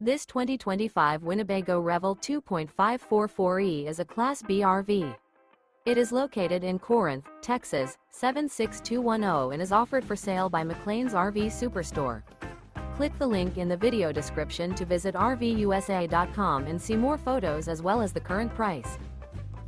This 2025 Winnebago Revel 2.5 44E is a Class B RV. It is located in Corinth, Texas, 76210 and is offered for sale by McClain's RV Superstore. Click the link in the video description to visit RVUSA.com and see more photos as well as the current price.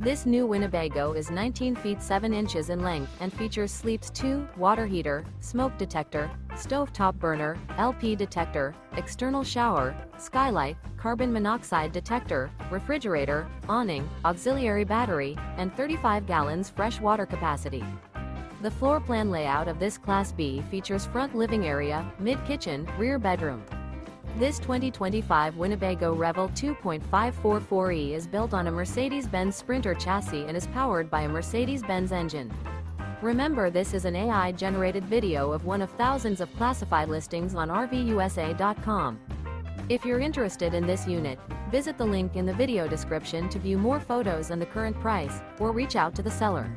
This new Winnebago is 19 feet 7 inches in length and features sleeps 2, water heater, smoke detector, stovetop burner, LP detector, external shower, skylight, carbon monoxide detector, refrigerator, awning, auxiliary battery, and 35 gallons fresh water capacity. The floor plan layout of this Class B features front living area, mid-kitchen, rear bedroom. This 2025 Winnebago Revel 2.5 44E is built on a Mercedes-Benz Sprinter chassis and is powered by a Mercedes-Benz engine. Remember, this is an AI-generated video of one of thousands of classified listings on RVUSA.com. If you're interested in this unit, visit the link in the video description to view more photos and the current price, or reach out to the seller.